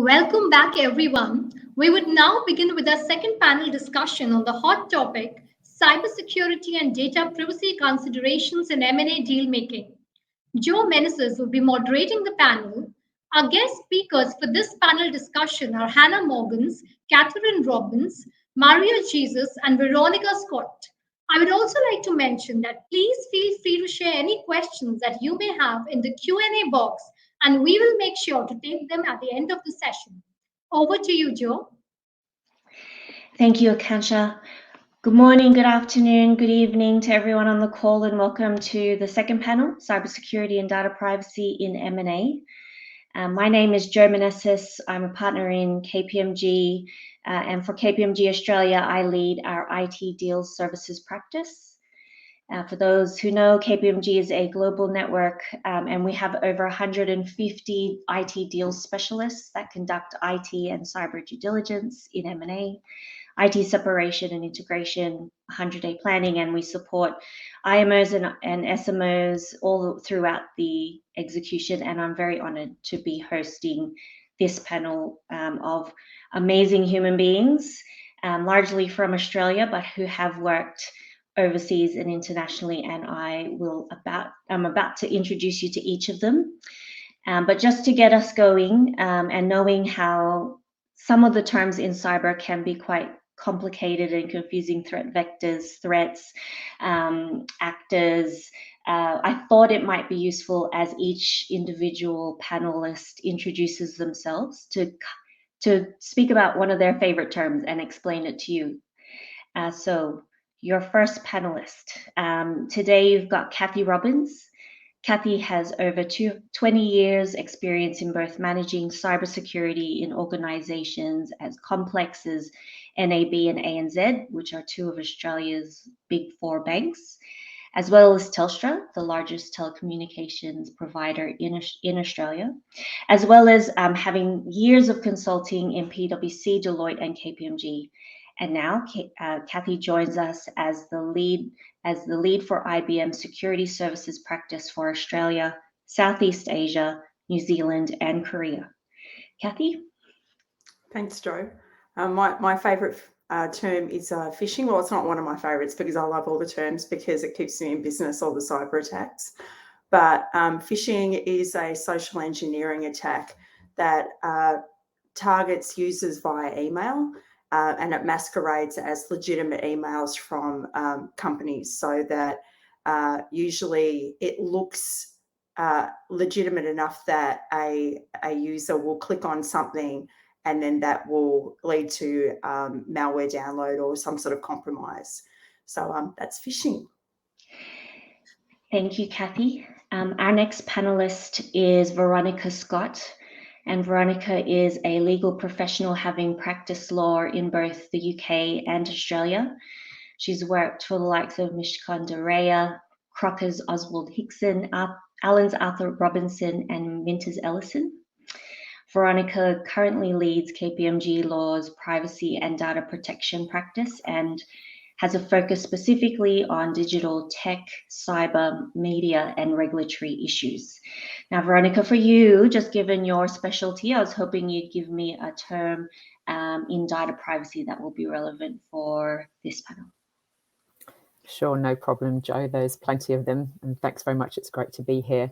Welcome back, everyone. We would now begin with our second panel discussion on the hot topic, cybersecurity and data privacy considerations in M&A dealmaking. Joe Meneses will be moderating the panel. Our guest speakers for this panel discussion are Hannah Morgans, Katherine Robbins, Maria Jesus, and Veronica Scott. I would also like to mention that please feel free to share any questions that you may have in the Q&A box, and we will make sure to take them at the end of the session. Over to you, Joe. Thank you, Akansha. Good morning, good afternoon, good evening to everyone on the call, and welcome to the second panel, Cybersecurity and Data Privacy in M&A. My name is Joe Meneses. I'm a partner in KPMG, and for KPMG Australia, I lead our IT deals services practice. For those who know, KPMG is a global network, and we have over 150 IT deals specialists that conduct IT and cyber due diligence in M&A, IT separation and integration, 100-day planning, and we support IMOs and SMOs all throughout the execution. And I'm very honored to be hosting this panel of amazing human beings, largely from Australia, but who have worked overseas and internationally. And I'm about to introduce you to each of them. But just to get us going, and knowing how some of the terms in cyber can be quite complicated and confusing, threat vectors, threats, actors, I thought it might be useful as each individual panelist introduces themselves to speak about one of their favorite terms and explain it to you. So your first panelist. Today you've got Kathy Robbins. Kathy has over 20 years experience in both managing cybersecurity in organizations as complex as NAB and ANZ, which are two of Australia's big four banks, as well as Telstra, the largest telecommunications provider in Australia, as well as having years of consulting in PwC, Deloitte, and KPMG. And now Kathy joins us as the lead for IBM Security Services Practice for Australia, Southeast Asia, New Zealand, and Korea. Kathy? Thanks, Joe. My favourite term is phishing. Well, it's not one of my favourites because I love all the terms because it keeps me in business, all the cyber attacks. But phishing is a social engineering attack that targets users via email. And it masquerades as legitimate emails from companies, so that usually it looks legitimate enough that a user will click on something and then that will lead to malware download or some sort of compromise. So that's phishing. Thank you, Kathy. Our next panelist is Veronica Scott. And Veronica is a legal professional having practiced law in both the UK and Australia. She's worked for the likes of Mishcon de Reya, Crocker's Oswald Hickson, Allen's Arthur Robinson, and Minters Ellison. Veronica currently leads KPMG Law's privacy and data protection practice and has a focus specifically on digital tech, cyber, media, and regulatory issues. Now, Veronica, for you, just given your specialty, I was hoping you'd give me a term in data privacy that will be relevant for this panel. Sure, no problem, Joe. There's plenty of them, and thanks very much. It's great to be here.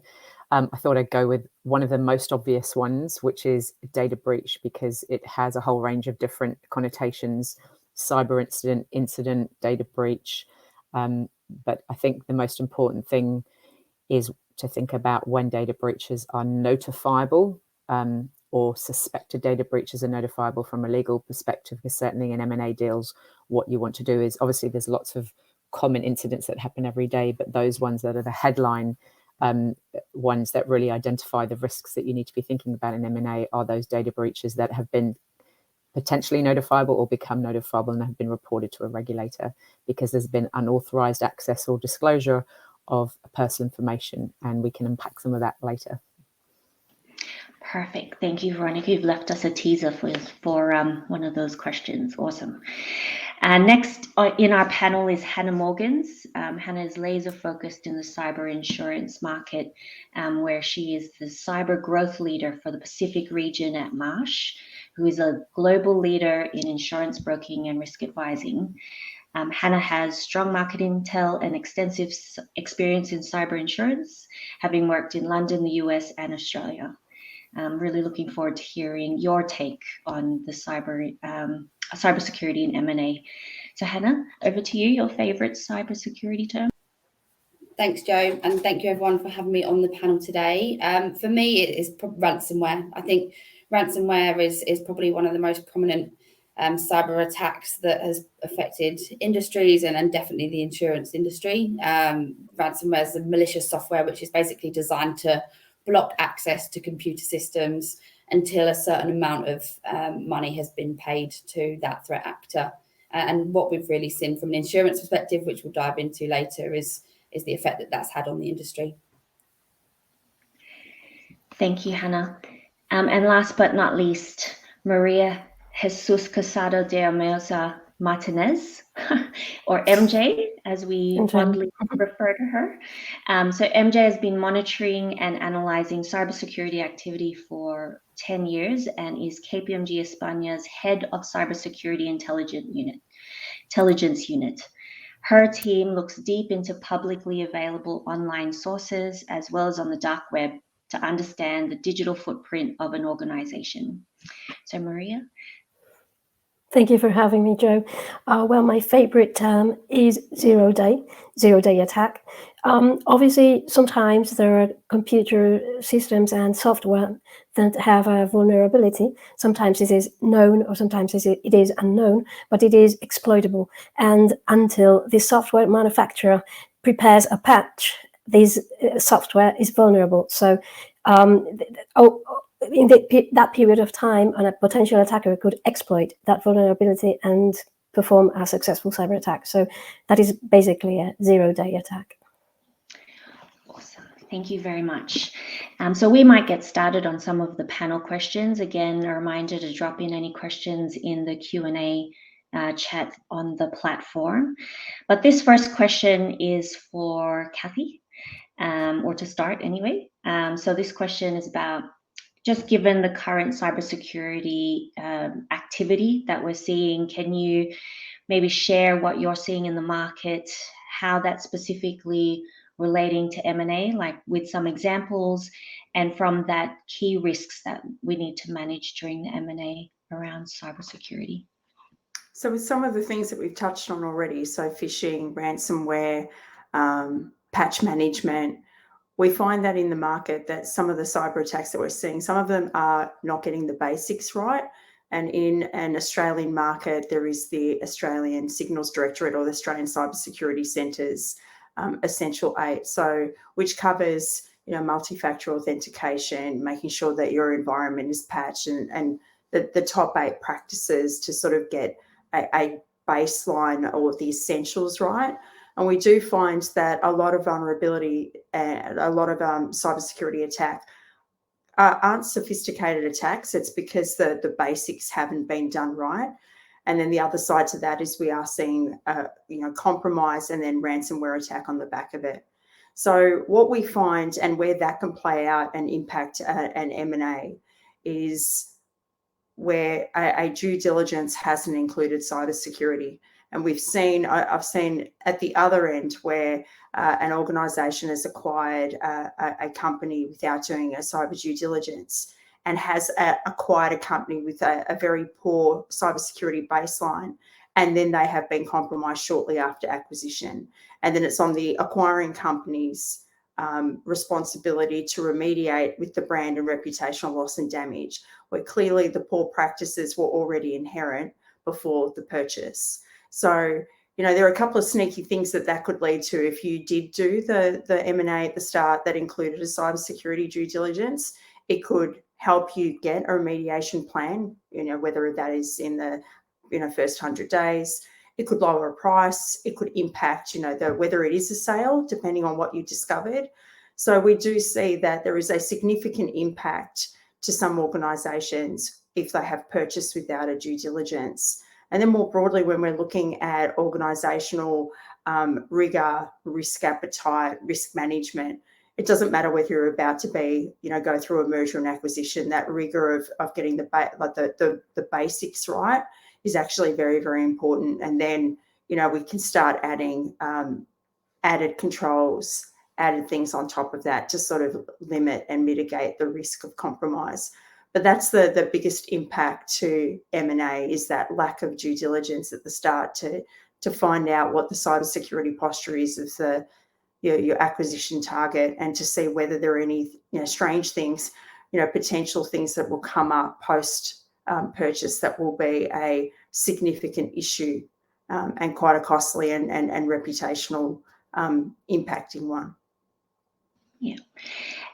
I thought I'd go with one of the most obvious ones, which is data breach, because it has a whole range of different connotations: cyber incident, data breach. But I think the most important thing is to think about when data breaches are notifiable, or suspected data breaches are notifiable from a legal perspective, because certainly in M&A deals, what you want to do is, obviously there's lots of common incidents that happen every day, but those ones that are the headline ones that really identify the risks that you need to be thinking about in M&A are those data breaches that have been potentially notifiable or become notifiable and have been reported to a regulator because there's been unauthorized access or disclosure of personal information, and we can unpack some of that later. Perfect. Thank you, Veronica. You've left us a teaser for one of those questions. Awesome. Next in our panel is Hannah Morgans. Hannah is laser focused in the cyber insurance market, where she is the cyber growth leader for the Pacific region at Marsh, who is a global leader in insurance broking and risk advising. Hannah has strong market intel and extensive experience in cyber insurance, having worked in London, the US, and Australia. I'm really looking forward to hearing your take on the cybersecurity and M&A. So Hannah, over to you, your favorite cybersecurity term. Thanks, Jo, and thank you everyone for having me on the panel today. For me, it is ransomware. I think ransomware is probably one of the most prominent cyber attacks that has affected industries and definitely the insurance industry. Ransomware is a malicious software which is basically designed to block access to computer systems until a certain amount of money has been paid to that threat actor. And what we've really seen from an insurance perspective, which we'll dive into later, is the effect that that's had on the industry. Thank you, Hannah. And last but not least, Maria Jesus Casado de Almeida Martinez, or MJ, as we fondly refer to her. So MJ has been monitoring and analyzing cybersecurity activity for 10 years and is KPMG España's head of cybersecurity intelligence unit. Her team looks deep into publicly available online sources as well as on the dark web to understand the digital footprint of an organization. So Maria? Thank you for having me, Jo. Well, my favorite term is zero-day attack. Obviously, sometimes there are computer systems and software that have a vulnerability. Sometimes it is known or sometimes it is unknown, but it is exploitable. And until the software manufacturer prepares a patch, this software is vulnerable. So in that period of time, a potential attacker could exploit that vulnerability and perform a successful cyber attack. So that is basically a zero-day attack. Awesome. Thank you very much. So we might get started on some of the panel questions. Again, a reminder to drop in any questions in the Q&A chat on the platform. But this first question is for Kathy, or to start anyway. So this question is about, just given the current cybersecurity activity that we're seeing, can you maybe share what you're seeing in the market, how that's specifically relating to M&A, like with some examples, and from that, key risks that we need to manage during the M&A around cybersecurity? So with some of the things that we've touched on already, so phishing, ransomware, patch management, we find that in the market that some of the cyber attacks that we're seeing, some of them are not getting the basics right. And in an Australian market, there is the Australian Signals Directorate or the Australian Cybersecurity Centre's Essential 8, so which covers multi-factor authentication, making sure that your environment is patched, and the top 8 practices to sort of get a baseline or the essentials right. And we do find that a lot of vulnerability and a lot of cybersecurity attack aren't sophisticated attacks. It's because the basics haven't been done right. And then the other side to that is we are seeing compromise and then ransomware attack on the back of it. So what we find and where that can play out and impact an M&A is where a due diligence hasn't included cybersecurity. And I've seen at the other end where an organisation has acquired a company without doing a cyber due diligence and has acquired a company with a very poor cybersecurity baseline, and then they have been compromised shortly after acquisition. And then it's on the acquiring company's responsibility to remediate with the brand and reputational loss and damage, where clearly the poor practices were already inherent before the purchase. So, there are a couple of sneaky things that could lead to if you did do the M&A at the start that included a cybersecurity due diligence. It could help you get a remediation plan, whether that is in the first 100 days. It could lower a price. It could impact, whether it is a sale, depending on what you discovered. So we do see that there is a significant impact to some organisations if they have purchased without a due diligence. And then more broadly, when we're looking at organisational rigour, risk appetite, risk management, it doesn't matter whether you're about to be, go through a merger and acquisition. That rigour of getting the basics right is actually very, very important. And then, we can start adding added controls, added things on top of that to sort of limit and mitigate the risk of compromise. But that's the biggest impact to M&A, is that lack of due diligence at the start to find out what the cybersecurity posture is of your acquisition target, and to see whether there are any strange things, potential things that will come up post purchase that will be a significant issue and quite a costly and reputational impacting one. Yeah.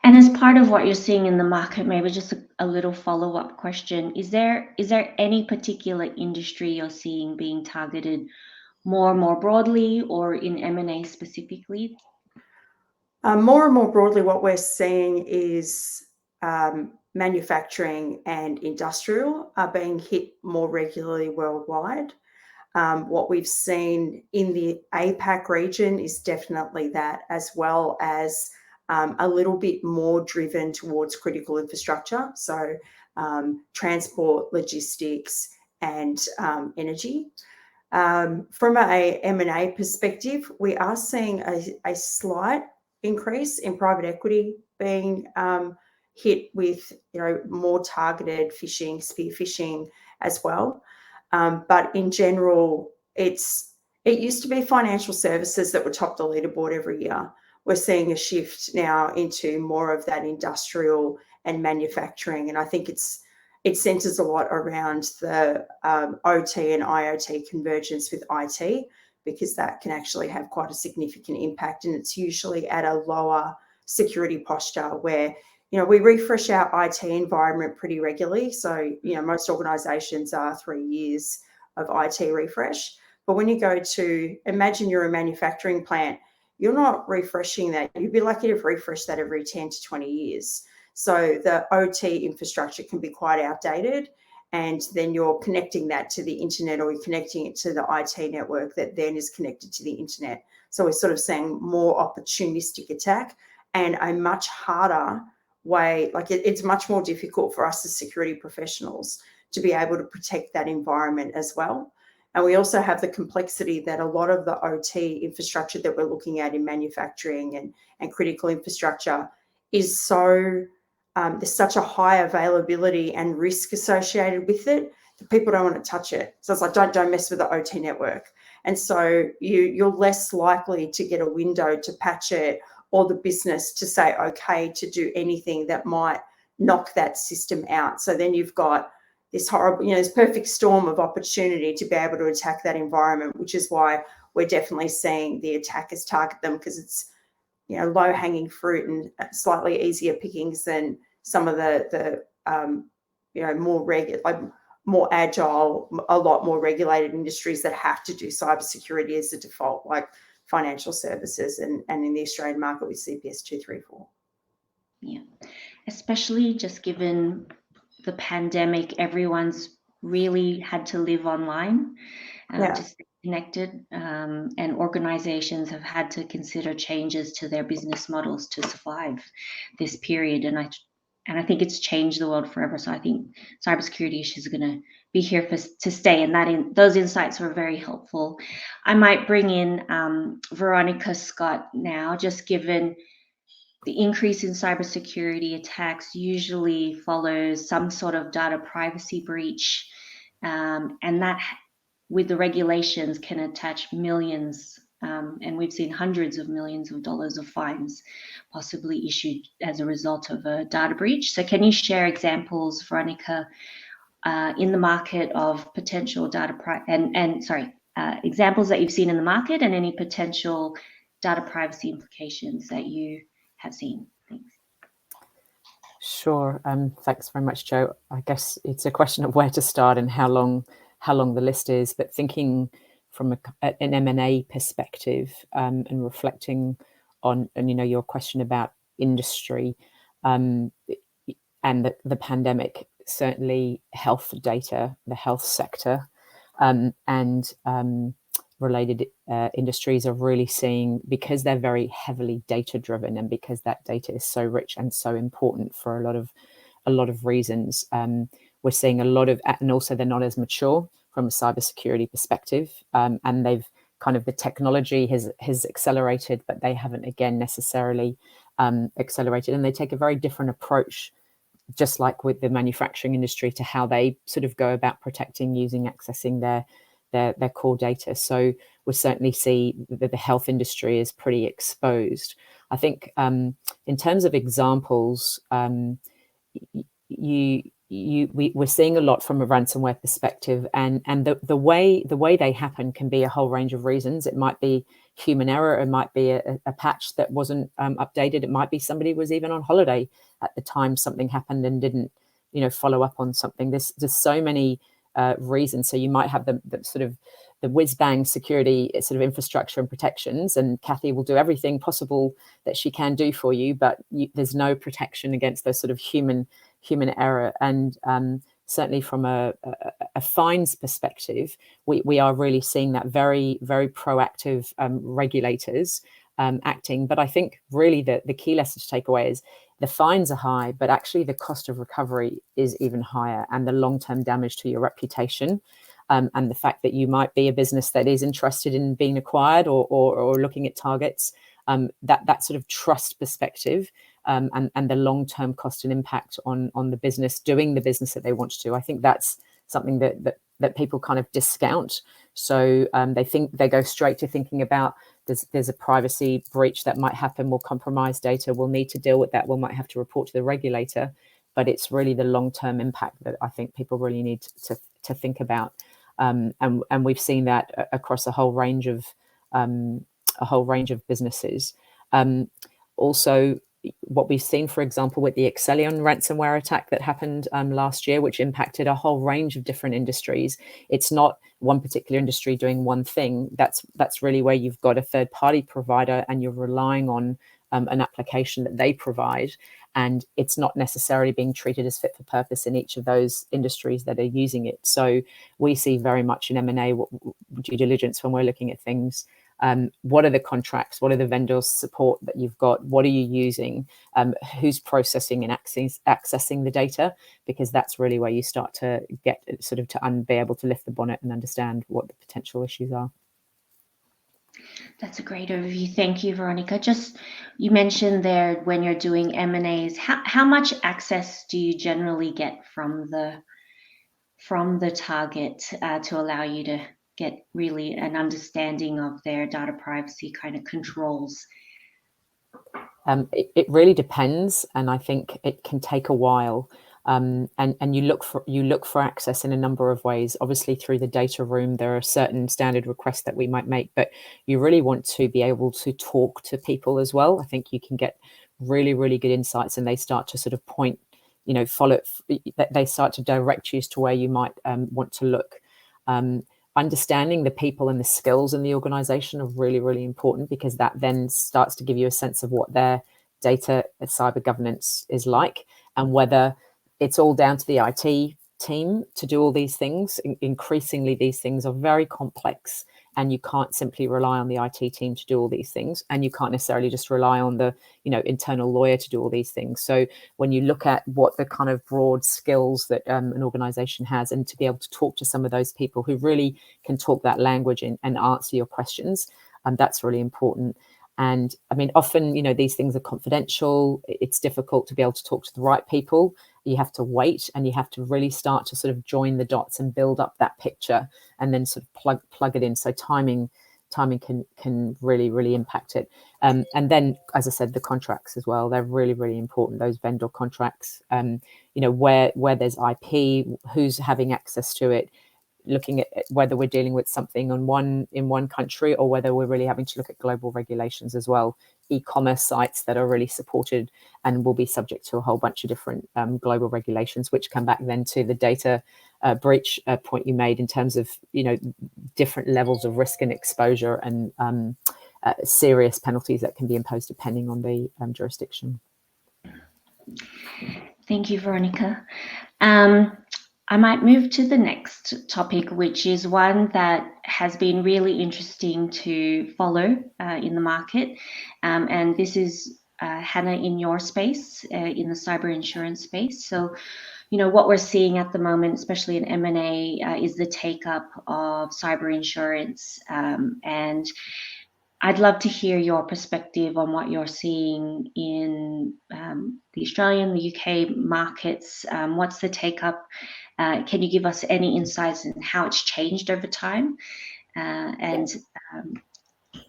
And as part of what you're seeing in the market, maybe just a little follow-up question, is there any particular industry you're seeing being targeted more broadly, or in M&A specifically? More and more broadly, what we're seeing is manufacturing and industrial are being hit more regularly worldwide. What we've seen in the APAC region is definitely that, as well as a little bit more driven towards critical infrastructure, so transport, logistics, and energy. From a M&A perspective, we are seeing a slight increase in private equity being hit with more targeted phishing, spear phishing as well. But in general, it used to be financial services that were top the leaderboard every year. We're seeing a shift now into more of that industrial and manufacturing, and I think it centres a lot around the OT and IoT convergence with IT, because that can actually have quite a significant impact, and it's usually at a lower security posture where we refresh our IT environment pretty regularly. So, most organisations are 3 years of IT refresh. But when you go to, imagine you're a manufacturing plant, you're not refreshing that. You'd be lucky to refresh that every 10 to 20 years. So the OT infrastructure can be quite outdated, and then you're connecting that to the internet, or you're connecting it to the IT network that then is connected to the internet. So we're sort of seeing more opportunistic attack, and a much harder way, it's much more difficult for us as security professionals to be able to protect that environment as well. And we also have the complexity that a lot of the OT infrastructure that we're looking at in manufacturing and critical infrastructure is so, there's such a high availability and risk associated with it that people don't want to touch it. So it's like, don't mess with the OT network. And so you're less likely to get a window to patch it, or the business to say okay to do anything that might knock that system out. So then you've got this horrible, this perfect storm of opportunity to be able to attack that environment, which is why we're definitely seeing the attackers target them, because it's low-hanging fruit and slightly easier pickings than some of the more agile, a lot more regulated industries that have to do cybersecurity as a default, like financial services and in the Australian market with CPS 234. Yeah, especially just given the pandemic, everyone's really had to live online to stay connected, and organizations have had to consider changes to their business models to survive this period. And I think it's changed the world forever. So I think cybersecurity issues are going to be here to stay, and those insights were very helpful. I might bring in Veronica Scott now, just given the increase in cybersecurity attacks usually follows some sort of data privacy breach, and that with the regulations can attach millions, and we've seen hundreds of millions of dollars of fines possibly issued as a result of a data breach. So can you share examples, Veronica, in the market of potential examples that you've seen in the market, and any potential data privacy implications that you have seen? Thanks. Sure. Thanks very much, Jo. I guess it's a question of where to start and how long the list is. But thinking from an M&A perspective, and reflecting on, your question about industry, and the pandemic, certainly health data, the health sector and related industries are really seeing, because they're very heavily data driven and because that data is so rich and so important for a lot of reasons, we're seeing a lot of, and also they're not as mature from a cybersecurity perspective, and they've kind of, the technology has accelerated, but they haven't again necessarily accelerated, and they take a very different approach, just like with the manufacturing industry, to how they sort of go about protecting, using, accessing their core data. So we certainly see that the health industry is pretty exposed. I think in terms of examples, we're seeing a lot from a ransomware perspective, and the way they happen can be a whole range of reasons. It might be human error, it might be a patch that wasn't updated, it might be somebody was even on holiday at the time something happened and didn't, follow up on something. There's so many reasons. So you might have the sort of the whiz-bang security sort of infrastructure and protections, and Kathy will do everything possible that she can do for you, but there's no protection against those sort of human error. And certainly from a fines perspective, we are really seeing that very, very proactive regulators acting. But I think really the key lesson to take away is the fines are high, but actually the cost of recovery is even higher, and the long-term damage to your reputation, and the fact that you might be a business that is interested in being acquired or looking at targets, that sort of trust perspective, and the long-term cost and impact on the business doing the business that they want to do. I think that's something that people kind of discount. So they go straight to thinking about there's a privacy breach that might happen, we'll compromise data, we'll need to deal with that, we might have to report to the regulator. But it's really the long-term impact that I think people really need to think about. And we've seen that across a whole range of businesses. Also, what we've seen, for example, with the Excellion ransomware attack that happened last year, which impacted a whole range of different industries. It's not one particular industry doing one thing. That's really where you've got a third-party provider and you're relying on an application that they provide, and it's not necessarily being treated as fit for purpose in each of those industries that are using it. So we see very much in M&A due diligence when we're looking at things. What are the contracts? What are the vendors support that you've got? What are you using? Who's processing and accessing the data? Because that's really where you start to get sort of to be able to lift the bonnet and understand what the potential issues are. That's a great overview. Thank you, Veronica. Just, you mentioned there when you're doing M&As, how much access do you generally get from the target to allow you to get really an understanding of their data privacy kind of controls? It really depends, and I think it can take a while. And you look for access in a number of ways. Obviously, through the data room, there are certain standard requests that we might make, but you really want to be able to talk to people as well. I think you can get really, really good insights, and they start to sort of point, they start to direct you as to where you might want to look. Understanding the people and the skills in the organization are really, really important, because that then starts to give you a sense of what their data cyber governance is like, and whether it's all down to the IT team to do all these things. Increasingly, these things are very complex, and you can't simply rely on the IT team to do all these things, and you can't necessarily just rely on the internal lawyer to do all these things. So when you look at what the kind of broad skills that an organization has, and to be able to talk to some of those people who really can talk that language and answer your questions, that's really important. And I mean, often, these things are confidential. It's difficult to be able to talk to the right people. You have to wait, and you have to really start to sort of join the dots and build up that picture, and then sort of plug it in. So timing can really, really impact it. And then, as I said, the contracts as well, they're really, really important. Those vendor contracts, where there's IP, who's having access to it, looking at whether we're dealing with something in one country, or whether we're really having to look at global regulations as well. E-commerce sites that are really supported and will be subject to a whole bunch of different global regulations, which come back then to the data breach point you made, in terms of different levels of risk and exposure, and serious penalties that can be imposed depending on the jurisdiction. Thank you, Veronica. I might move to the next topic, which is one that has been really interesting to follow in the market. And this is, Hannah, in your space, in the cyber insurance space. So, what we're seeing at the moment, especially in M&A, is the take-up of cyber insurance. And I'd love to hear your perspective on what you're seeing in the Australian, the UK markets. What's the take-up? Can you give us any insights in how it's changed over time? And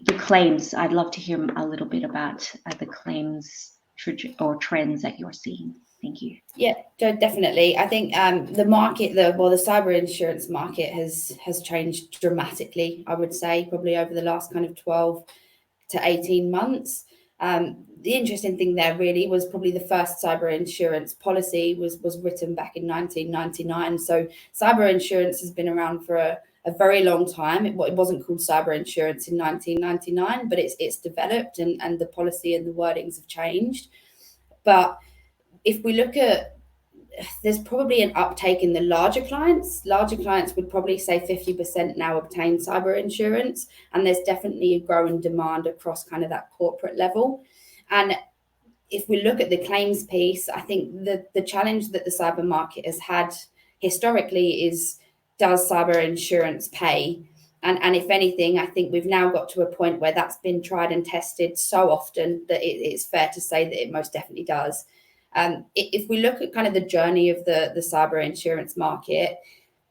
the claims, I'd love to hear a little bit about the claims or trends that you're seeing. Thank you. Yeah, definitely. I think the market, the cyber insurance market has changed dramatically, I would say, probably over the last kind of 12 to 18 months. The interesting thing there really was probably the first cyber insurance policy was written back in 1999. So cyber insurance has been around for a very long time. It wasn't called cyber insurance in 1999, but it's developed and the policy and the wordings have changed. But if we look at, there's probably an uptake in the larger clients. Larger clients would probably say 50% now obtain cyber insurance, and there's definitely a growing demand across kind of that corporate level. And if we look at the claims piece, I think the challenge that the cyber market has had historically is, does cyber insurance pay? And if anything, I think we've now got to a point where that's been tried and tested so often that it's fair to say that it most definitely does. If we look at kind of the journey of the cyber insurance market,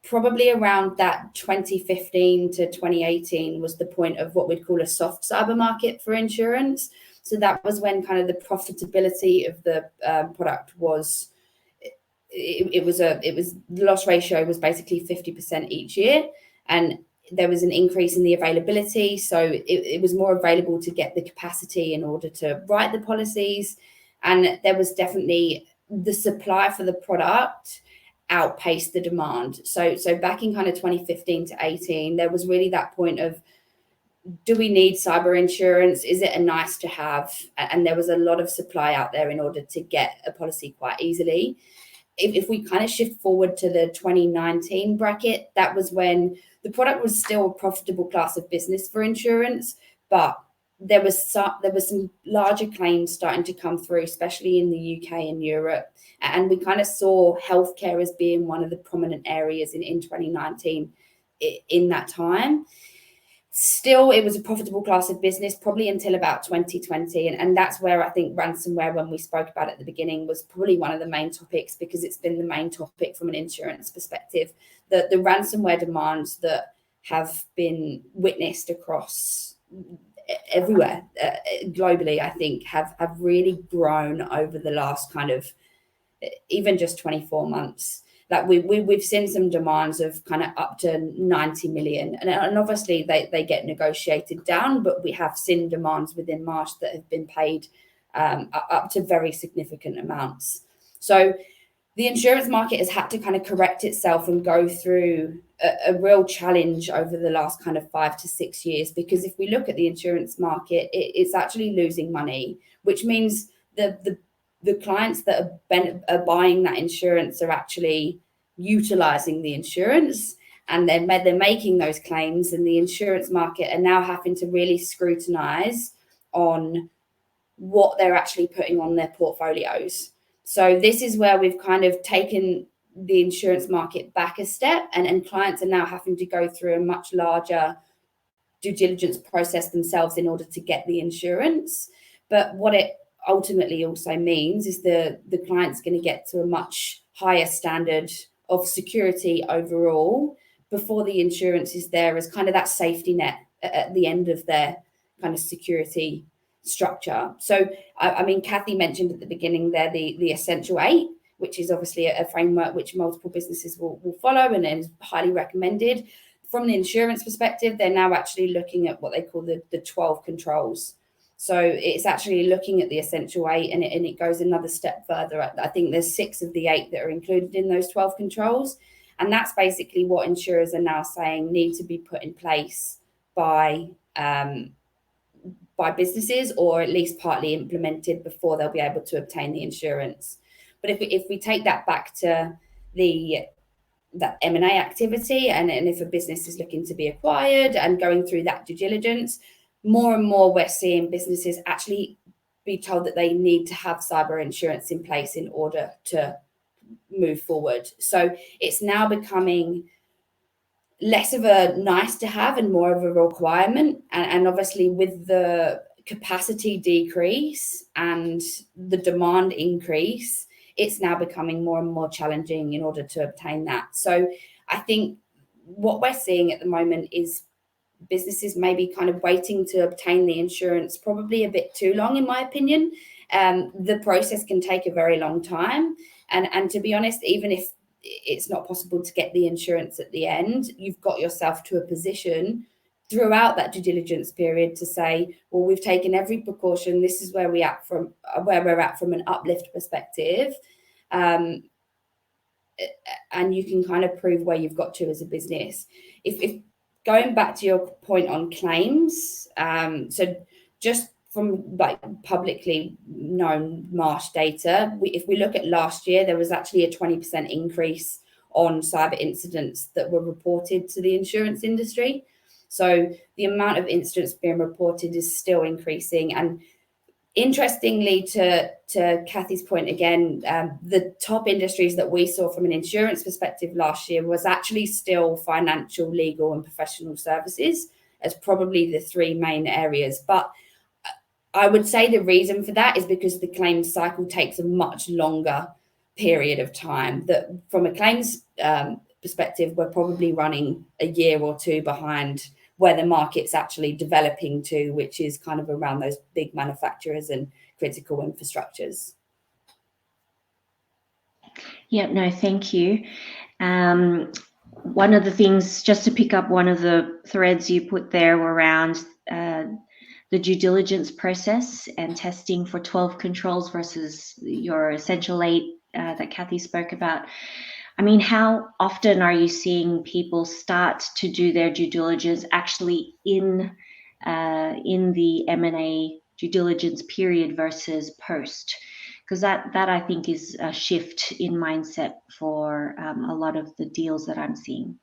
probably around that 2015 to 2018 was the point of what we'd call a soft cyber market for insurance. So that was when kind of the profitability of the product was, it was the loss ratio was basically 50% each year, and there was an increase in the availability. So it was more available to get the capacity in order to write the policies. And there was definitely the supply for the product outpaced the demand. So back in kind of 2015 to 18, there was really that point of, do we need cyber insurance? Is it a nice to have? And there was a lot of supply out there in order to get a policy quite easily. If we kind of shift forward to the 2019 bracket, that was when the product was still a profitable class of business for insurance, but there was some larger claims starting to come through, especially in the UK and Europe. And we kind of saw healthcare as being one of the prominent areas in 2019 in that time. Still, it was a profitable class of business probably until about 2020. And that's where I think ransomware, when we spoke about it at the beginning, was probably one of the main topics, because it's been the main topic from an insurance perspective. The ransomware demands that have been witnessed across everywhere globally, I think have really grown over the last kind of even just 24 months. Like we've seen some demands of kind of up to 90 million, and obviously they get negotiated down, but we have seen demands within March that have been paid up to very significant amounts. So the insurance market has had to kind of correct itself and go through a real challenge over the last kind of 5 to 6 years, because if we look at the insurance market, it's actually losing money, which means the clients that are buying that insurance are actually utilizing the insurance, and they're making those claims, and the insurance market are now having to really scrutinize on what they're actually putting on their portfolios. So this is where we've kind of taken the insurance market back a step, and clients are now having to go through a much larger due diligence process themselves in order to get the insurance. But what it ultimately also means is the client's going to get to a much higher standard of security overall before the insurance is there as kind of that safety net at the end of their kind of security structure. So, I mean, Kathy mentioned at the beginning there the Essential 8, which is obviously a framework which multiple businesses will follow and is highly recommended. From the insurance perspective, they're now actually looking at what they call the 12 controls. So it's actually looking at the Essential 8, and it goes another step further. I think there's 6 of the 8 that are included in those 12 controls. And that's basically what insurers are now saying need to be put in place by businesses, or at least partly implemented before they'll be able to obtain the insurance. But if we take that back to the that M&A activity, and if a business is looking to be acquired and going through that due diligence, more and more we're seeing businesses actually be told that they need to have cyber insurance in place in order to move forward. So it's now becoming less of a nice to have and more of a requirement. And obviously with the capacity decrease and the demand increase, it's now becoming more and more challenging in order to obtain that. So I think what we're seeing at the moment is businesses maybe kind of waiting to obtain the insurance probably a bit too long, in my opinion. The process can take a very long time. And to be honest, even if it's not possible to get the insurance at the end, you've got yourself to a position throughout that due diligence period to say, well, we've taken every precaution. This is where we're at from an uplift perspective. And you can kind of prove where you've got to as a business. If going back to your point on claims, so just from like publicly known Marsh data, if we look at last year, there was actually a 20% increase on cyber incidents that were reported to the insurance industry. So the amount of incidents being reported is still increasing. And interestingly, to Kathy's point again, the top industries that we saw from an insurance perspective last year was actually still financial, legal, and professional services as probably the three main areas. But I would say the reason for that is because the claims cycle takes a much longer period of time. That from a claims perspective, we're probably running a year or two behind where the market's actually developing to, which is kind of around those big manufacturers and critical infrastructures. Yeah, no, thank you. One of the things, just to pick up one of the threads you put there around the due diligence process and testing for 12 controls versus your essential 8 that Kathy spoke about. I mean, how often are you seeing people start to do their due diligence actually in the M&A due diligence period versus post? Because that I think is a shift in mindset for a lot of the deals that I'm seeing.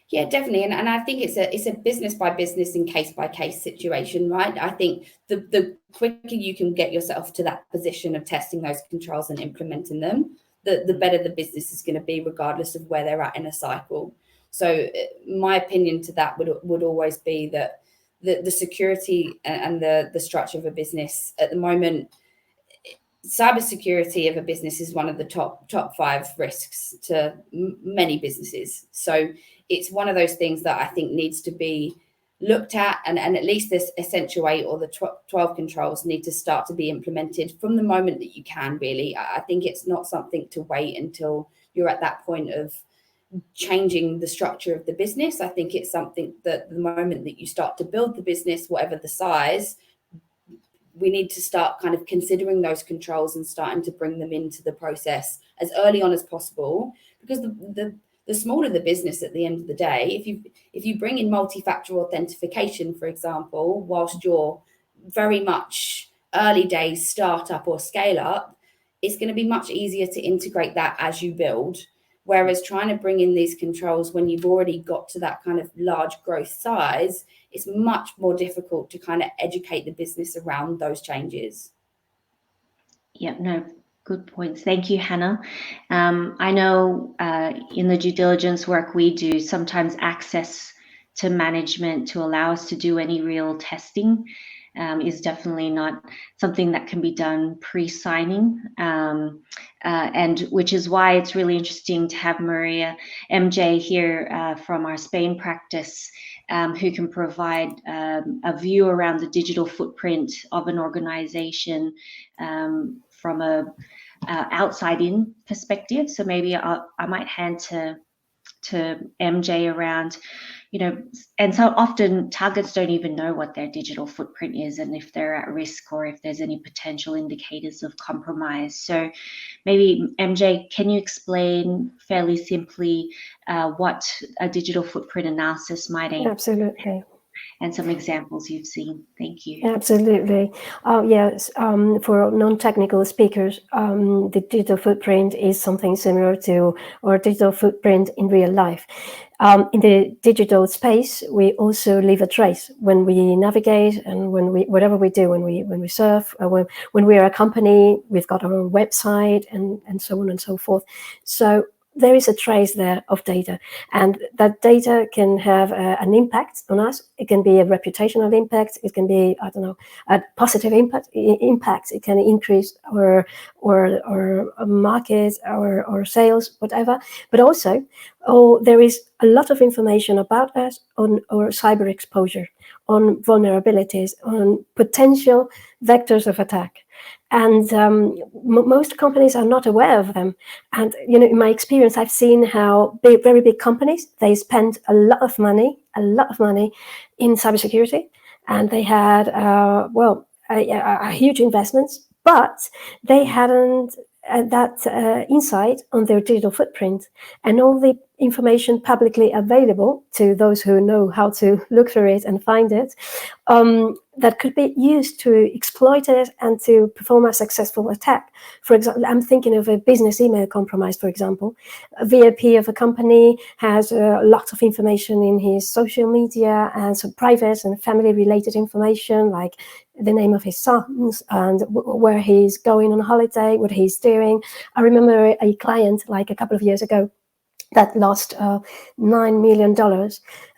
Yeah, definitely. And I think it's a business by business and case by case situation, right? I think the quicker you can get yourself to that position of testing those controls and implementing them, the better the business is going to be, regardless of where they're at in a cycle. So my opinion to that would always be that the security and the structure of a business at the moment, cybersecurity of a business is one of the top 5 risks to many businesses. So it's one of those things that I think needs to be looked at, and at least this essential 8 or the 12 controls need to start to be implemented from the moment that you can, really. I think it's not something to wait until you're at that point of changing the structure of the business. I think it's something that the moment that you start to build the business, whatever the size, we need to start kind of considering those controls and starting to bring them into the process as early on as possible, because the smaller the business at the end of the day, if you bring in multi-factor authentication, for example, whilst you're very much early days startup or scale up, it's going to be much easier to integrate that as you build. Whereas trying to bring in these controls when you've already got to that kind of large growth size, it's much more difficult to kind of educate the business around those changes. Yeah, no, good points. Thank you, Hannah. I know in the due diligence work we do, sometimes access to management to allow us to do any real testing is definitely not something that can be done pre-signing, and which is why it's really interesting to have Maria MJ here from our Spain practice, who can provide a view around the digital footprint of an organization from a outside-in perspective. So maybe I might hand to MJ around, and so often targets don't even know what their digital footprint is and if they're at risk or if there's any potential indicators of compromise. So maybe MJ, can you explain fairly simply what a digital footprint analysis might aim? Absolutely. and some examples you've seen. Thank you. Absolutely. Yes, for non-technical speakers, the digital footprint is something similar to our digital footprint in real life. In the digital space, we also leave a trace when we navigate and whatever we do, when we surf, when we are a company, we've got our own website and so on and so forth. So there is a trace there of data, and that data can have an impact on us. It can be a reputational impact. It can be, I don't know, a positive impact. It can increase our market, our sales, whatever. But also, there is a lot of information about us on our cyber exposure, on vulnerabilities, on potential vectors of attack. And most companies are not aware of them. And, in my experience, I've seen how very big companies, they spend a lot of money in cybersecurity. And they had, a huge investments, but they hadn't that insight on their digital footprint, and all the information publicly available to those who know how to look for it and find it, that could be used to exploit it and to perform a successful attack. For example, I'm thinking of a business email compromise, for example. A VIP of a company has lots of information in his social media and some private and family-related information, like the name of his sons and where he's going on holiday, what he's doing. I remember a client like a couple of years ago that lost $9 million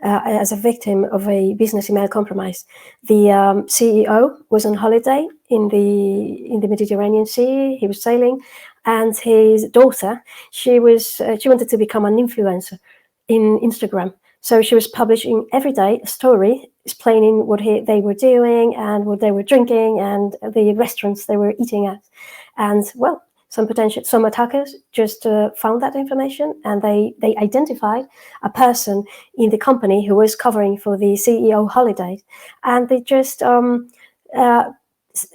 as a victim of a business email compromise. The CEO was on holiday in the Mediterranean Sea. He was sailing, and his daughter, she wanted to become an influencer in Instagram. So she was publishing every day a story explaining what they were doing and what they were drinking and the restaurants they were eating at. And some attackers just found that information, and they identified a person in the company who was covering for the CEO holidays, and they just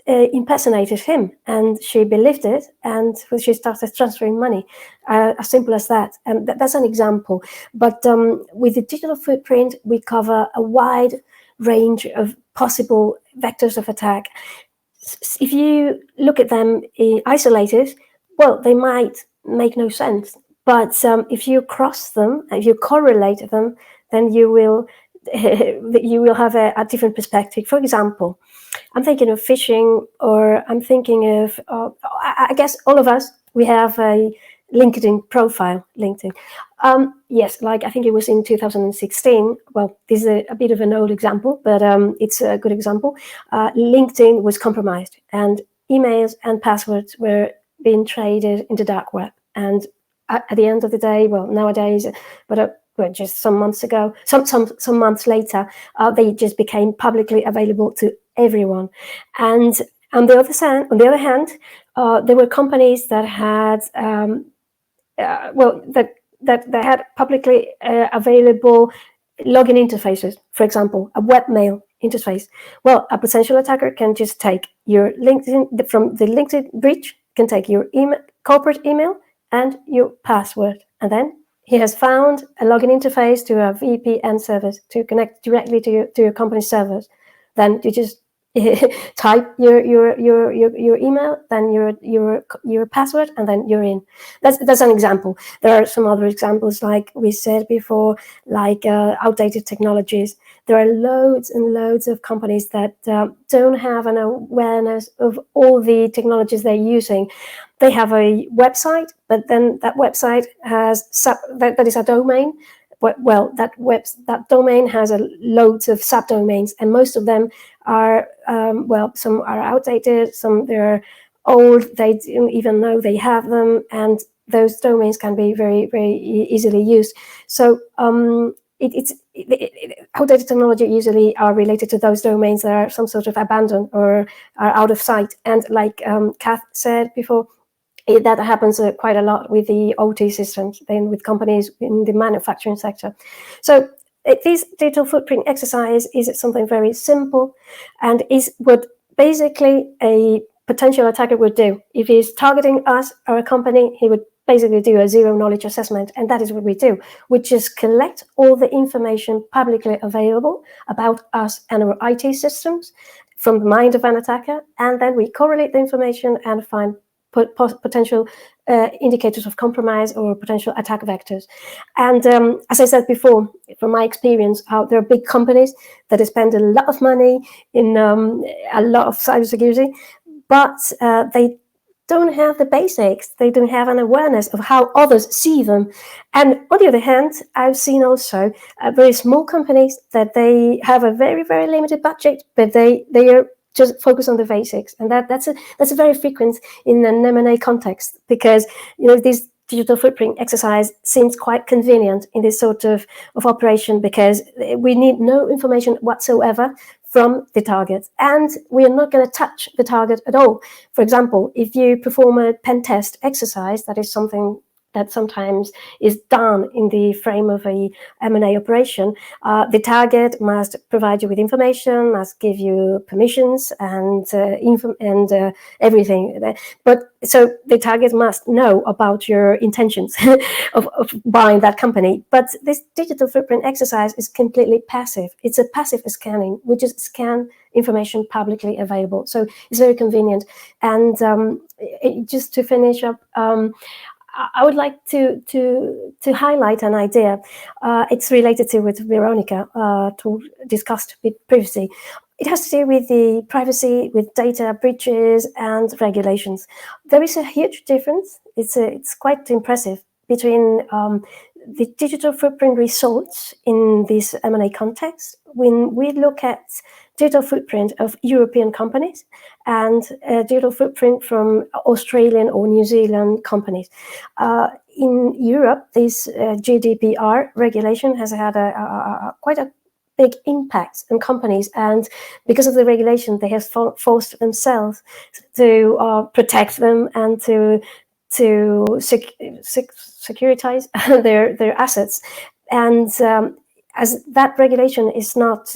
impersonated him, and she believed it, and she started transferring money. As simple as that. And that's an example. But with the digital footprint, we cover a wide range of possible vectors of attack. If you look at them isolated, well, they might make no sense. But if you cross them, if you correlate them, then you will have a different perspective. For example, I'm thinking of phishing, or I'm thinking of, I guess all of us, we have a LinkedIn profile, LinkedIn. Yes, like I think it was in 2016. Well, this is a bit of an old example, but it's a good example. LinkedIn was compromised, and emails and passwords were being traded in the dark web. And at the end of the day, well, nowadays, but just some months ago, some months later, they just became publicly available to everyone. And on the other hand, there were companies that had that had publicly available login interfaces. For example, a webmail interface. Well, a potential attacker can just take your LinkedIn from the LinkedIn breach, can take your email, corporate email, and your password, and then he has found a login interface to a VPN service to connect directly to your company's servers. Then you just type your email, then your password, and then you're in. That's an example. There are some other examples, like we said before, like outdated technologies. There are loads and loads of companies that don't have an awareness of all the technologies they're using. They have a website, but then that website has that is a domain. Well, that domain has loads of subdomains, and most of them are some are outdated, some they're old. They don't even know they have them, and those domains can be very, very easily used. So outdated technology usually are related to those domains that are some sort of abandoned or are out of sight. And like Kath said before, that happens quite a lot with the OT systems, then with companies in the manufacturing sector. So this digital footprint exercise is something very simple, and is what basically a potential attacker would do. If he's targeting us or a company, he would basically do a zero knowledge assessment, and that is what we do. We just collect all the information publicly available about us and our IT systems from the mind of an attacker, and then we correlate the information and find potential indicators of compromise or potential attack vectors. And as I said before, from my experience, there are big companies that spend a lot of money in a lot of cybersecurity, but they don't have the basics. They don't have an awareness of how others see them. And on the other hand, I've seen also very small companies that they have a very, very limited budget, but they are just focus on the basics. And that's a very frequent in an M&A context, because this digital footprint exercise seems quite convenient in this sort of operation, because we need no information whatsoever from the target, and we are not going to touch the target at all. For example, if you perform a pen test exercise, that is something that sometimes is done in the frame of a M&A operation, the target must provide you with information, must give you permissions and everything. But so the target must know about your intentions of buying that company. But this digital footprint exercise is completely passive. It's a passive scanning. We just scan information publicly available. So it's very convenient. And just to finish up, I would like to highlight an idea. It's related to what Veronica discussed previously. It has to do with the privacy, with data breaches and regulations. There is a huge difference. It's quite impressive between the digital footprint results in this M&A context. When we look at digital footprint of European companies and digital footprint from Australian or New Zealand companies. In Europe, this GDPR regulation has had quite a big impact on companies, and because of the regulation, they have forced themselves to protect them and to securitize their assets. And as that regulation is not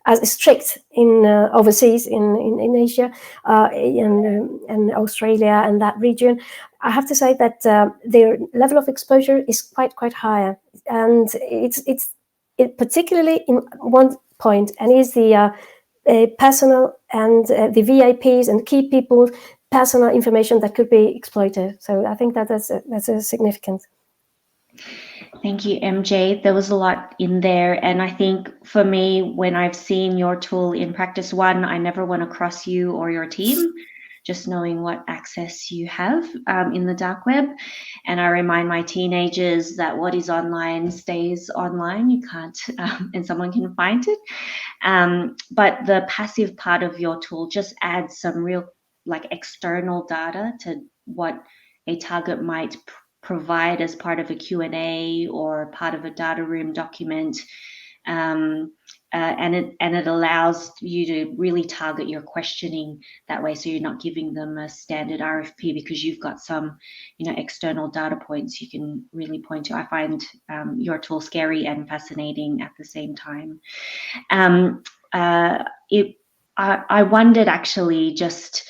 as strict in overseas in Asia and Australia and that region, I have to say that their level of exposure is quite higher, and it's particularly in one point, and is the personal and the VIPs and key people's personal information that could be exploited. So I think that's a significant. Thank you, MJ. There was a lot in there. And I think for me, when I've seen your tool in practice, one, I never want to cross you or your team, just knowing what access you have in the dark web. And I remind my teenagers that what is online stays online. You can't, and someone can find it. But the passive part of your tool just adds some real external data to what a target might provide as part of a Q&A or part of a data room document, and it allows you to really target your questioning that way, so you're not giving them a standard RFP because you've got some external data points you can really point to. I find your tool scary and fascinating at the same time. I wondered, actually, just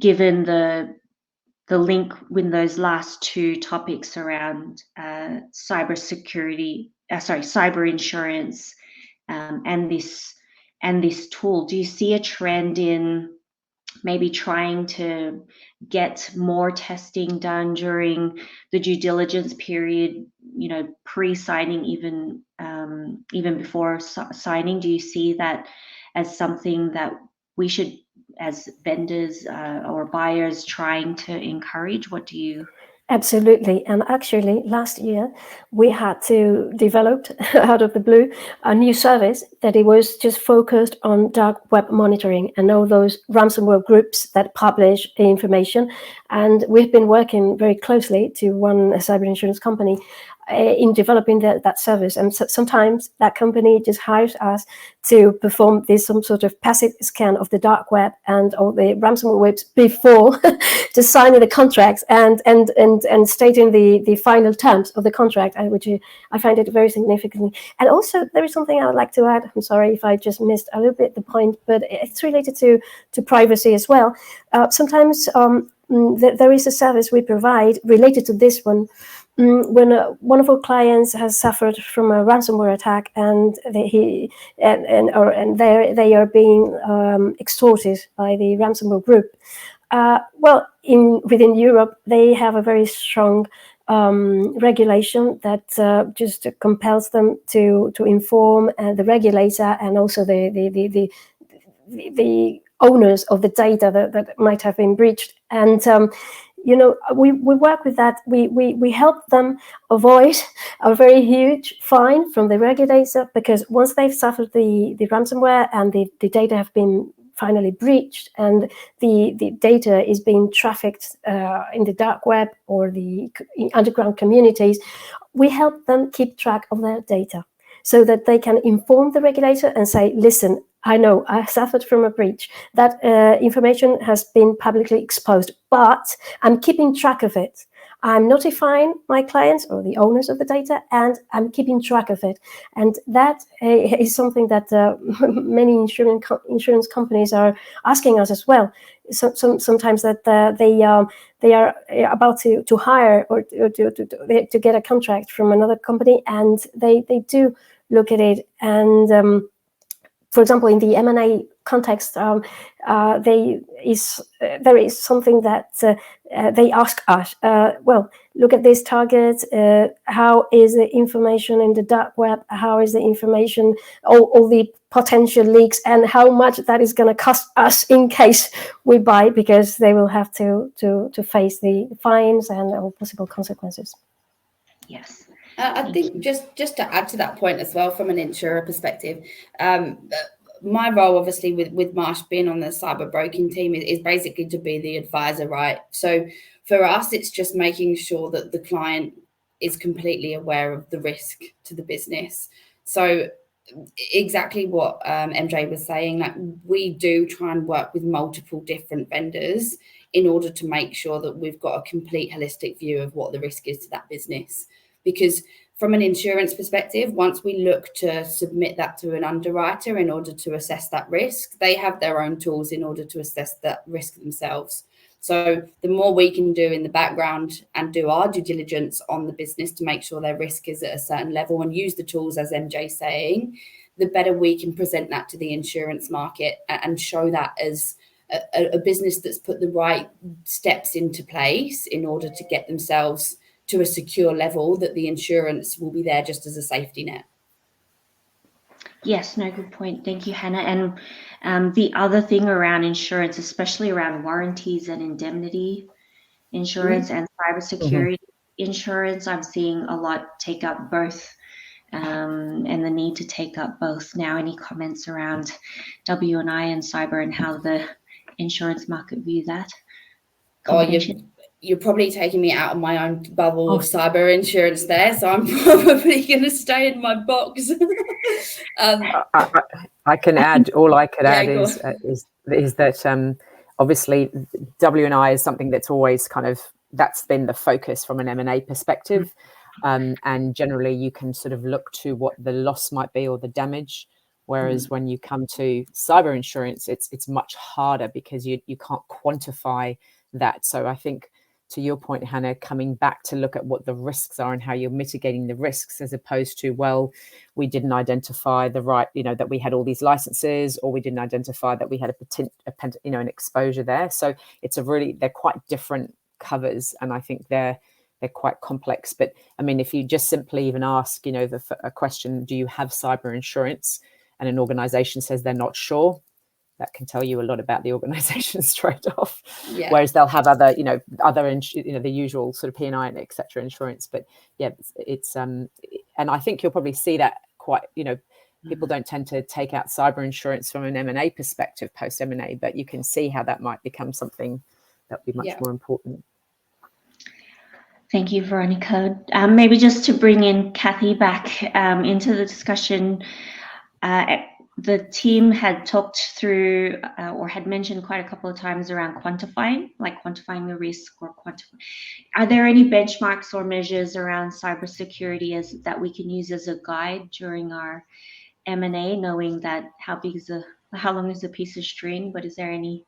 given the link with those last two topics around cybersecurity, cyber insurance, and this tool, do you see a trend in maybe trying to get more testing done during the due diligence period, pre-signing, even before signing? Do you see that as something that we should, as vendors or buyers, trying to encourage? What do you? Absolutely. And actually, last year, we had to develop, out of the blue, a new service that it was just focused on dark web monitoring and all those ransomware groups that publish the information. And we've been working very closely to one cyber insurance company in developing that service. And sometimes that company just hires us to perform some sort of passive scan of the dark web and all the ransomware webs before just signing the contracts and stating the final terms of the contract, which I find it very significant. And also, there is something I would like to add. I'm sorry if I just missed a little bit the point, but it's related to privacy as well. Sometimes there is a service we provide related to this one. When one of our clients has suffered from a ransomware attack and they are being extorted by the ransomware group. Within Europe, they have a very strong regulation that just compels them to inform the regulator and also the owners of the data that might have been breached. And we work with that. We help them avoid a very huge fine from the regulator, because once they've suffered the ransomware and the data have been finally breached and the data is being trafficked in the dark web or the underground communities, we help them keep track of their data so that they can inform the regulator and say, listen, I know I suffered from a breach. That information has been publicly exposed, but I'm keeping track of it. I'm notifying my clients or the owners of the data, and I'm keeping track of it. And that is something that many insurance companies are asking us as well. Sometimes that they are about to hire or to get a contract from another company, and they do look at it. And for example, in the M&A context, there is something that they ask us, look at this target, how is the information in the dark web, how is the information, all the potential leaks, and how much that is going to cost us in case we buy, because they will have to face the fines and all possible consequences. Yes. I think just to add to that point as well, from an insurer perspective, my role obviously with Marsh being on the cyber broking team is basically to be the advisor, right? So for us, it's just making sure that the client is completely aware of the risk to the business. So exactly what MJ was saying, like, we do try and work with multiple different vendors in order to make sure that we've got a complete holistic view of what the risk is to that business. Because from an insurance perspective, once we look to submit that to an underwriter in order to assess that risk, they have their own tools in order to assess that risk themselves. So the more we can do in the background and do our due diligence on the business to make sure their risk is at a certain level and use the tools, as MJ's saying, the better we can present that to the insurance market and show that as a business that's put the right steps into place in order to get themselves to a secure level, that the insurance will be there just as a safety net. Yes, no, good point. Thank you, Hannah. And the other thing around insurance, especially around warranties and indemnity insurance and cybersecurity insurance, I'm seeing a lot take up both, and the need to take up both now. Any comments around W&I and cyber and how the insurance market view that? You're probably taking me out of my own bubble of cyber insurance there, so I'm probably going to stay in my box. I can add. All I could add is that obviously W&I is something that's always that's been the focus from an M&A perspective, and generally you can sort of look to what the loss might be or the damage. Whereas when you come to cyber insurance, it's much harder because you can't quantify that. So I think, to your point, Hannah, coming back to look at what the risks are and how you're mitigating the risks, as opposed to, well, we didn't identify the right, that we had all these licenses, or we didn't identify that we had an exposure there. So they're quite different covers, and I think they're quite complex. But I mean, if you just simply even ask, a question, do you have cyber insurance? And an organization says they're not sure, that can tell you a lot about the organization straight off. Yeah. Whereas they'll have other, the usual sort of P&I and et cetera insurance. But yeah, it's and I think you'll probably see that quite, people don't tend to take out cyber insurance from an M&A perspective post M&A, but you can see how that might become something that would be much more important. Thank you, Veronica. Maybe just to bring in Kathy back into the discussion. The team had talked through or had mentioned quite a couple of times around quantifying the risk or quantifying. Are there any benchmarks or measures around cybersecurity that we can use as a guide during our M&A, knowing that how long is a piece of string? But is there any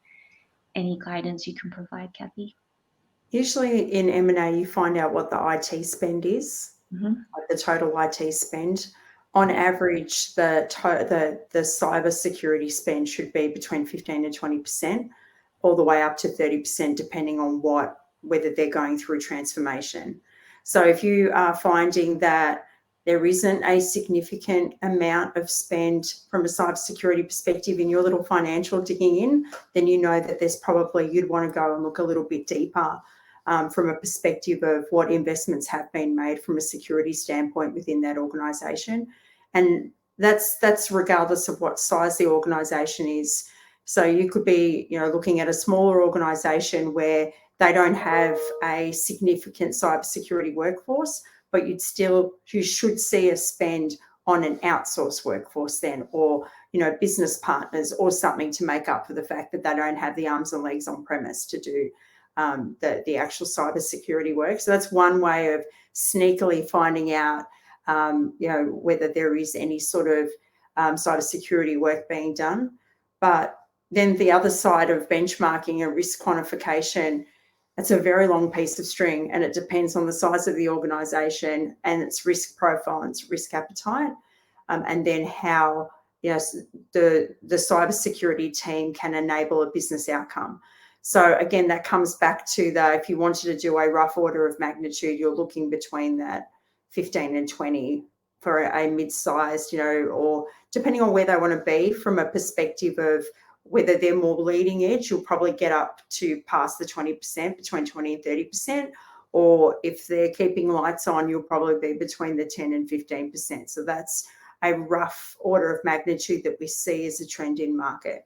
guidance you can provide, Kathy? Usually in M&A, you find out what the IT spend is, like the total IT spend. On average, the cybersecurity spend should be between 15 and 20%, all the way up to 30%, depending on whether they're going through transformation. So if you are finding that there isn't a significant amount of spend from a cybersecurity perspective in your little financial digging in, then you know that you'd want to go and look a little bit deeper from a perspective of what investments have been made from a security standpoint within that organisation. And that's regardless of what size the organisation is. So you could be, looking at a smaller organisation where they don't have a significant cybersecurity workforce, but you should see a spend on an outsourced workforce then, or business partners or something to make up for the fact that they don't have the arms and legs on premise to do the actual cybersecurity work. So that's one way of sneakily finding out, whether there is any sort of cybersecurity work being done. But then the other side of benchmarking and risk quantification, it's a very long piece of string, and it depends on the size of the organisation and its risk profile and its risk appetite, and then how the cybersecurity team can enable a business outcome. So again, that comes back to if you wanted to do a rough order of magnitude, you're looking between that 15 and 20 for a mid-sized, or depending on where they want to be from a perspective of whether they're more leading edge, you'll probably get up to past the 20%, between 20 and 30%. Or if they're keeping lights on, you'll probably be between the 10 and 15%. So that's a rough order of magnitude that we see as a trend in market.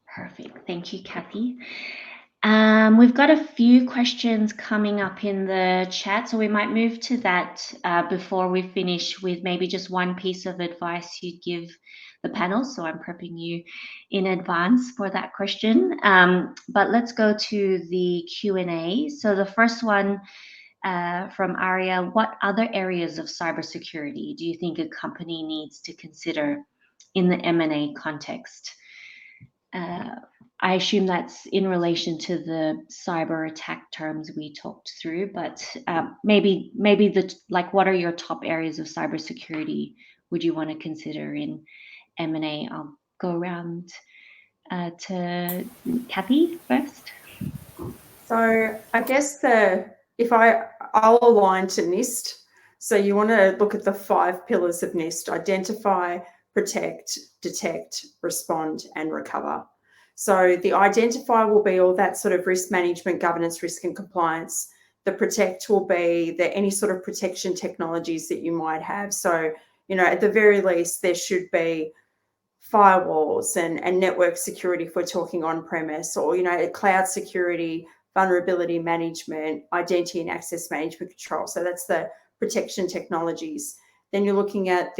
Perfect. Thank you, Kathy. We've got a few questions coming up in the chat, so we might move to that before we finish with maybe just one piece of advice you'd give the panel. So I'm prepping you in advance for that question. But let's go to the Q&A. So the first one from Aria: what other areas of cybersecurity do you think a company needs to consider in the M&A context? I assume that's in relation to the cyber attack terms we talked through, but maybe what are your top areas of cybersecurity would you want to consider in M&A? I'll go around to Kathy first. So I guess I'll align to Nist. So you want to look at the 5 pillars of Nist: identify, protect, detect, respond, and recover. So the identify will be all that sort of risk management, governance, risk and compliance. The protect will be any sort of protection technologies that you might have. So, at the very least, there should be firewalls and network security if we're talking on-premise, or, cloud security, vulnerability management, identity and access management control. So that's the protection technologies. Then you're looking at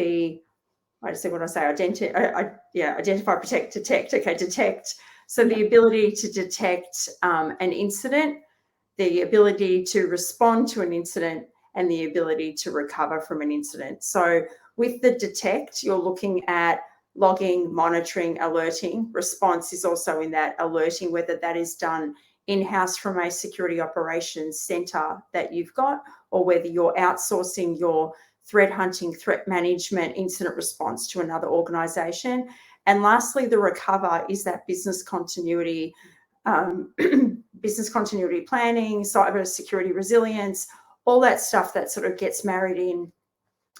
identify, protect, detect. Okay, detect. So the ability to detect an incident, the ability to respond to an incident, and the ability to recover from an incident. So with the detect, you're looking at logging, monitoring, alerting. Response is also in that alerting, whether that is done in-house from a security operations center that you've got, or whether you're outsourcing your threat hunting, threat management, incident response to another organisation. And lastly, the recover is that business continuity planning, cyber security resilience, all that stuff that sort of gets married in,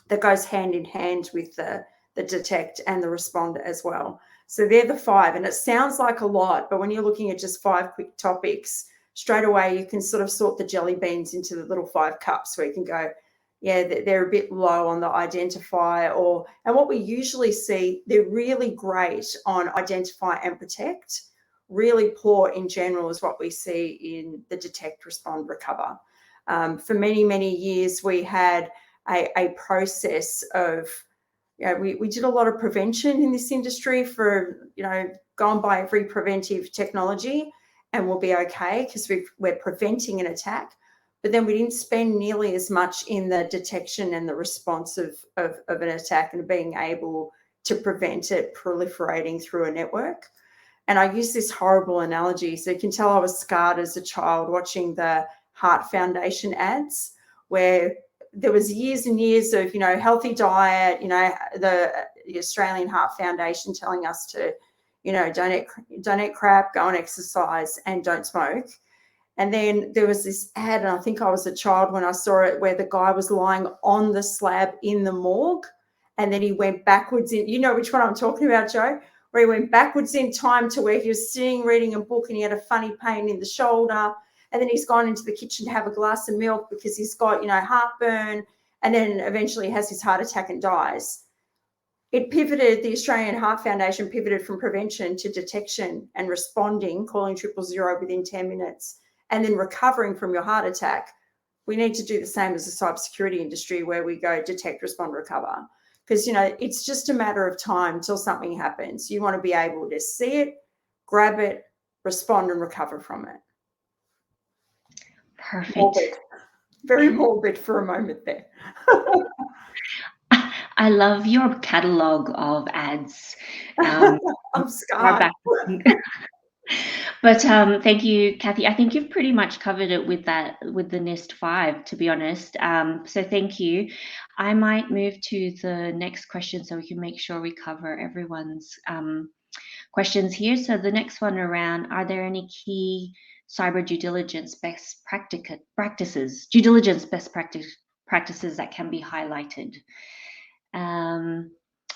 that goes hand in hand with the detect and the respond as well. So they're the 5, and it sounds like a lot, but when you're looking at just 5 quick topics, straight away you can sort of sort the jelly beans into the little 5 cups where you can go, yeah, they're a bit low on the identify, and what we usually see, they're really great on identify and protect. Really poor in general is what we see in the detect, respond, recover. For many, many years, we had a process of, we did a lot of prevention in this industry for, go and buy every preventive technology and we'll be okay because we're preventing an attack. But then we didn't spend nearly as much in the detection and the response of an attack and being able to prevent it proliferating through a network. And I use this horrible analogy. So you can tell I was scarred as a child watching the Heart Foundation ads, where there was years and years of, healthy diet, the Australian Heart Foundation telling us to, don't eat crap, go and exercise and don't smoke. And then there was this ad, and I think I was a child when I saw it, where the guy was lying on the slab in the morgue, and then he went backwards in, you know which one I'm talking about, Joe? Where he went backwards in time to where he was sitting reading a book and he had a funny pain in the shoulder. And then he's gone into the kitchen to have a glass of milk because he's got, heartburn, and then eventually has his heart attack and dies. It pivoted, the Australian Heart Foundation pivoted from prevention to detection and responding, calling 000 within 10 minutes, and then recovering from your heart attack. We need to do the same as the cybersecurity industry, where we go detect, respond, recover. Because, it's just a matter of time till something happens. You want to be able to see it, grab it, respond and recover from it. Perfect. Morbid. Very morbid for a moment there. I love your catalogue of ads. I'm scarred. But thank you, Kathy. I think you've pretty much covered it with the Nist 5, to be honest. So thank you. I might move to the next question so we can make sure we cover everyone's questions here. So the next one around, are there any key cyber due diligence best practices that can be highlighted?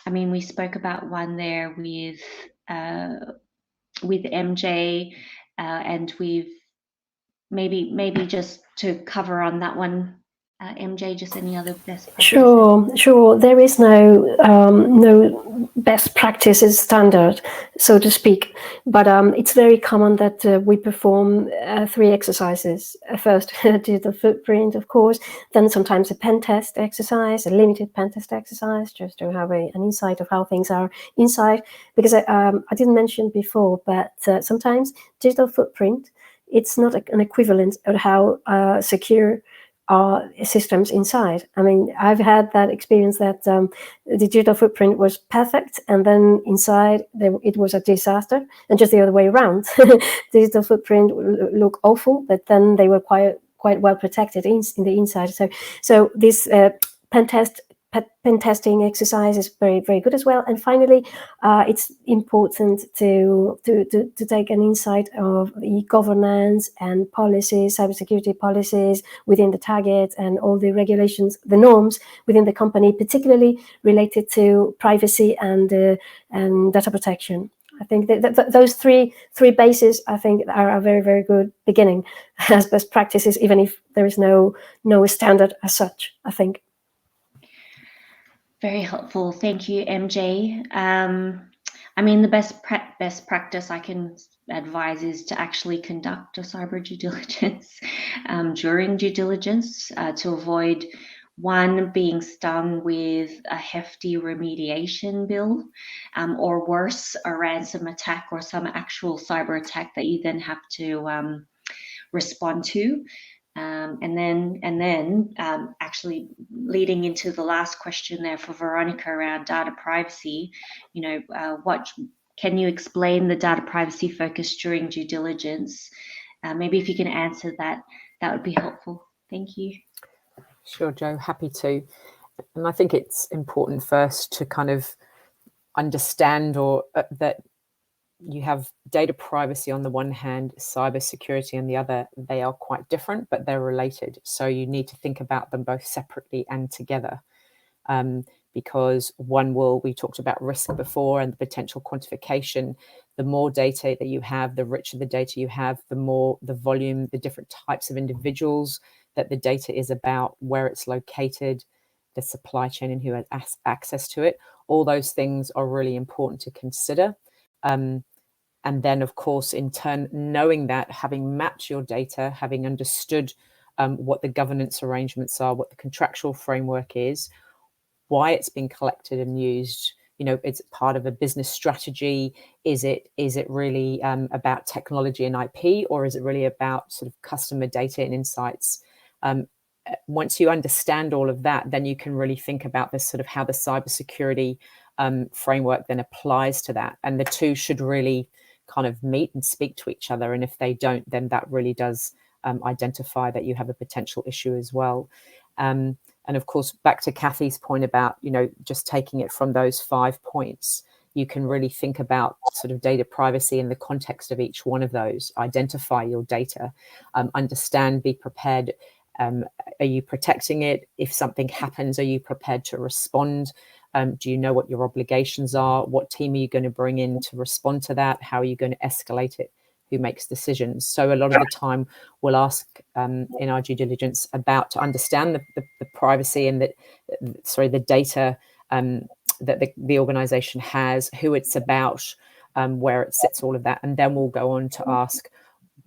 We spoke about one there with MJ, and we've maybe just to cover on that one, MJ, just any other best practices? Sure. There is no best practices standard, so to speak, but it's very common that we perform 3 exercises. First, digital footprint, of course, then sometimes a pen test exercise, a limited pen test exercise, just to have an insight of how things are inside. Because I didn't mention before, but sometimes digital footprint, it's not an equivalent of how secure are systems inside. I've had that experience that the digital footprint was perfect, and then inside it was a disaster, and just the other way around. Digital footprint look awful, but then they were quite well protected in the inside. So this pen testing exercise is very, very good as well. And finally, it's important to take an insight of the governance and policies, cybersecurity policies within the target, and all the regulations, the norms within the company, particularly related to privacy and data protection. I think that those three bases, I think, are a very, very good beginning as best practices, even if there is no standard as such, I think. Very helpful. Thank you, MJ. The best practice I can advise is to actually conduct a cyber due diligence during due diligence to avoid one being stung with a hefty remediation bill, or worse, a ransom attack or some actual cyber attack that you then have to respond to. And then actually leading into the last question there for Veronica around data privacy, what can you explain the data privacy focus during due diligence? Maybe if you can answer that would be helpful. Thank you. Sure, Joe, happy to. And I think it's important first to kind of understand that you have data privacy on the one hand, cybersecurity on the other. They are quite different, but they're related. So you need to think about them both separately and together, because we talked about risk before and the potential quantification. The more data that you have, the richer the data you have, the more the volume, the different types of individuals that the data is about, where it's located, the supply chain and who has access to it. All those things are really important to consider. And then, of course, in turn, knowing that, having mapped your data, having understood what the governance arrangements are, what the contractual framework is, why it's being collected and used, it's part of a business strategy. Is it really about technology and IP, or is it really about sort of customer data and insights? Once you understand all of that, then you can really think about this sort of how the cybersecurity framework then applies to that. And the two should really kind of meet and speak to each other. And if they don't, then that really does identify that you have a potential issue as well. And of course, back to Kathy's point about, just taking it from those 5 points, you can really think about sort of data privacy in the context of each one of those. Identify your data, understand, be prepared. Are you protecting it? If something happens, are you prepared to respond? Do you know what your obligations are? What team are you going to bring in to respond to that? How are you going to escalate it? Who makes decisions? So a lot of the time we'll ask in our due diligence about to understand the privacy and the data that the organization has, who it's about, where it sits, all of that. And then we'll go on to ask,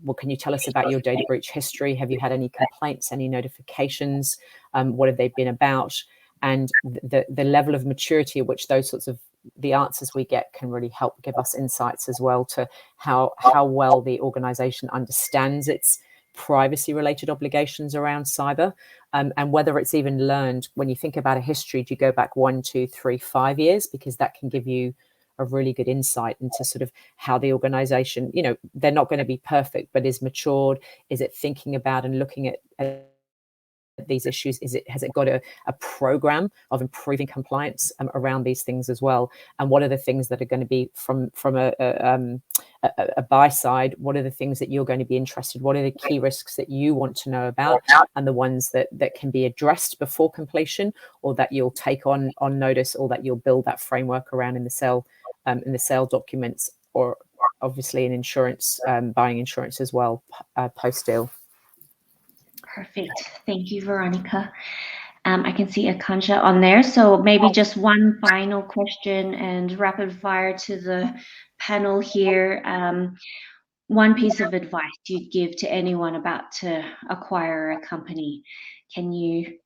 well, can you tell us about your data breach history? Have you had any complaints, any notifications? What have they been about? And the level of maturity at which those sorts of the answers we get can really help give us insights as well to how well the organization understands its privacy related obligations around cyber, and whether it's even learned. When you think about a history, do you go back 1, 2, 3, 5 years? Because that can give you a really good insight into sort of how the organization, they're not going to be perfect, but is matured. Is it thinking about and looking at these issues? Has it got a program of improving compliance around these things as well? And what are the things that are going to be from a buy side? What are the things that you're going to be interested? What are the key risks that you want to know about, and the ones that can be addressed before completion, or that you'll take on notice, or that you'll build that framework around in the sale documents, or obviously in insurance, buying insurance as well, post deal. Perfect. Thank you, Veronica. I can see Akansha on there. So maybe just one final question and rapid fire to the panel here. One piece of advice you'd give to anyone about to acquire a company. Can you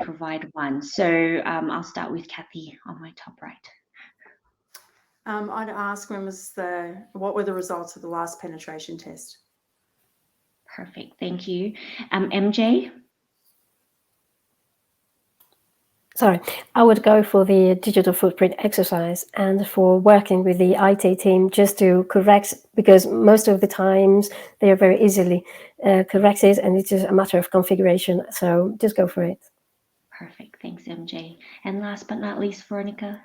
provide one? So I'll start with Kathy on my top right. I'd ask what were the results of the last penetration test? Perfect. Thank you. MJ? Sorry, I would go for the digital footprint exercise and for working with the IT team just to correct, because most of the times they are very easily corrected and it's just a matter of configuration. So just go for it. Perfect. Thanks, MJ. And last but not least, Veronica?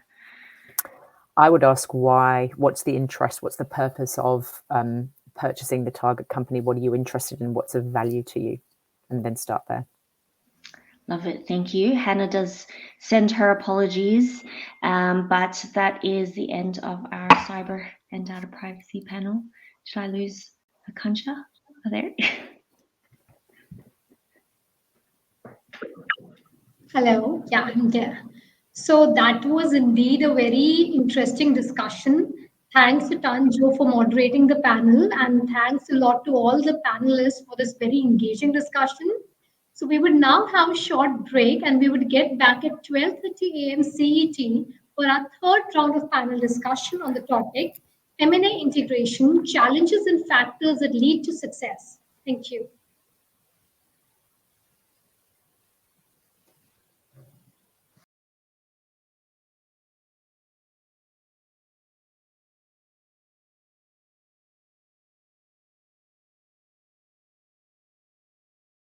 I would ask why. What's the interest? What's the purpose of purchasing the target company? What are you interested in? What's of value to you? And then start there. Love it. Thank you. Hannah does send her apologies, but that is the end of our cyber and data privacy panel. Should I lose Akansha? Oh, there. Hello. Yeah, I'm there. So that was indeed a very interesting discussion. Thanks a ton, Joe, for moderating the panel, and thanks a lot to all the panelists for this very engaging discussion. So we would now have a short break, and we would get back at 12:30 a.m. CET for our third round of panel discussion on the topic M&A integration, challenges and factors that lead to success. Thank you.